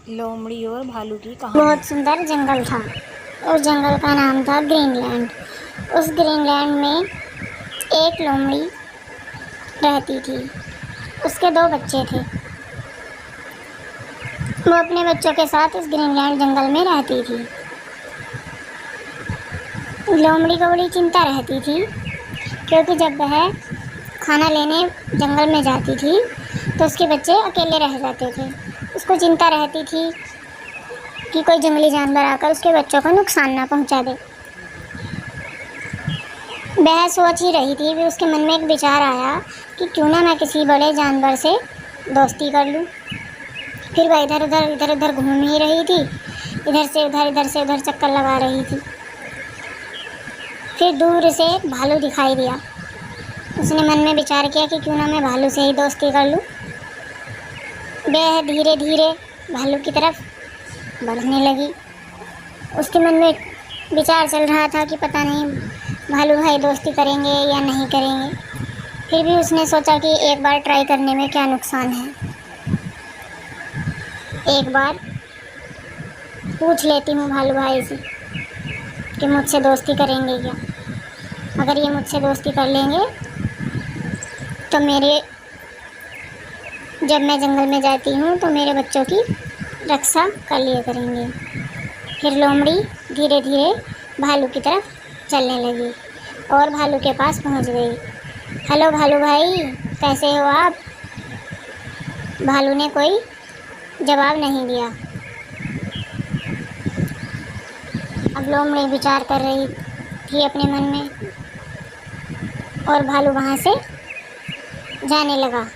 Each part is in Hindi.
लोमड़ी और भालू की कहानी। बहुत सुंदर जंगल था। उस जंगल का नाम था ग्रीनलैंड। उस ग्रीनलैंड में एक लोमड़ी रहती थी। उसके 2 बच्चे थे। वो अपने बच्चों के साथ इस ग्रीनलैंड जंगल में रहती थी। लोमड़ी को बड़ी चिंता रहती थी, क्योंकि जब वह खाना लेने जंगल में जाती थी तो उसके बच्चे अकेले रह जाते थे। उसको चिंता रहती थी कि कोई जंगली जानवर आकर उसके बच्चों को नुकसान ना पहुंचा दे। वह सोच ही रही थी, भी उसके मन में एक विचार आया कि क्यों ना मैं किसी बड़े जानवर से दोस्ती कर लूं। फिर वह इधर उधर घूम ही रही थी, इधर से उधर चक्कर लगा रही थी। फिर दूर से एक भालू दिखाई दिया। उसने मन में विचार किया कि क्यों ना मैं भालू से ही दोस्ती कर लूं। वह धीरे धीरे भालू की तरफ बढ़ने लगी। उसके मन में विचार चल रहा था कि पता नहीं भालू भाई दोस्ती करेंगे या नहीं करेंगे। फिर भी उसने सोचा कि एक बार ट्राई करने में क्या नुकसान है, एक बार पूछ लेती हूँ भालू भाई से कि मुझसे दोस्ती करेंगे क्या। अगर ये मुझसे दोस्ती कर लेंगे तो जब मैं जंगल में जाती हूँ तो मेरे बच्चों की रक्षा कर लिया करेंगे। फिर लोमड़ी धीरे धीरे भालू की तरफ चलने लगी और भालू के पास पहुँच गई। हेलो भालू भाई, कैसे हो आप? भालू ने कोई जवाब नहीं दिया। अब लोमड़ी विचार कर रही थी अपने मन में और भालू वहाँ से जाने लगा।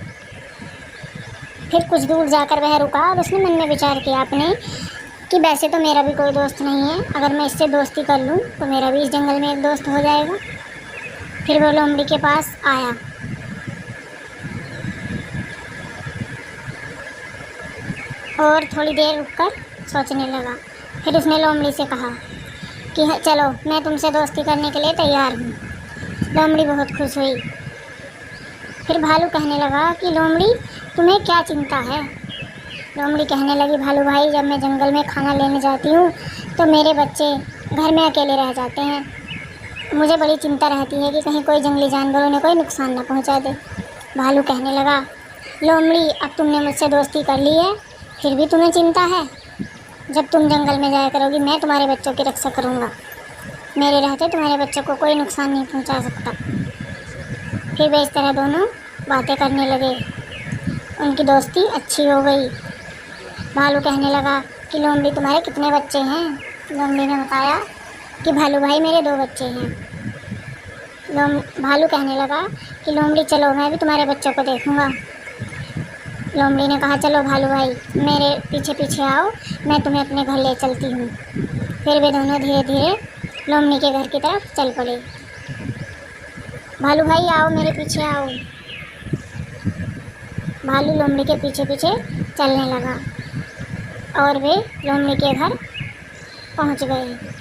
फिर कुछ दूर जाकर वह रुका और उसने मन में विचार किया अपने कि वैसे तो मेरा भी कोई दोस्त नहीं है, अगर मैं इससे दोस्ती कर लूँ तो मेरा भी इस जंगल में एक दोस्त हो जाएगा। फिर वो लोमड़ी के पास आया और थोड़ी देर रुककर सोचने लगा। फिर उसने लोमड़ी से कहा कि चलो मैं तुमसे दोस्ती करने के लिए तैयार हूँ। लोमड़ी बहुत खुश हुई। फिर भालू कहने लगा कि लोमड़ी तुम्हें क्या चिंता है? लोमड़ी कहने लगी, भालू भाई जब मैं जंगल में खाना लेने जाती हूँ तो मेरे बच्चे घर में अकेले रह जाते हैं। मुझे बड़ी चिंता रहती है कि कहीं कोई जंगली जानवर उन्हें कोई नुकसान ना पहुँचा दे। भालू कहने लगा, लोमड़ी अब तुमने मुझसे दोस्ती कर ली है, फिर भी तुम्हें चिंता है? जब तुम जंगल में जाया करोगी मैं तुम्हारे बच्चों की रक्षा करूँगा। मेरे रहते तुम्हारे बच्चों को कोई नुकसान नहीं पहुँचा सकता। फिर वे इस तरह दोनों बातें करने लगे। उनकी दोस्ती अच्छी हो गई। भालू कहने लगा कि लोमड़ी तुम्हारे कितने बच्चे हैं? लोमड़ी ने बताया कि भालू भाई मेरे 2 बच्चे हैं। भालू कहने लगा कि लोमड़ी चलो मैं भी तुम्हारे बच्चों को देखूंगा। लोमड़ी ने कहा चलो भालू भाई मेरे पीछे पीछे आओ, मैं तुम्हें अपने घर ले चलती हूँ। फिर वे दोनों धीरे धीरे लोमड़ी के घर की तरफ चल पड़े। भालू भाई आओ, मेरे पीछे आओ। भालू लोमड़ी के पीछे पीछे चलने लगा और वे लोमड़ी के घर पहुंच गए।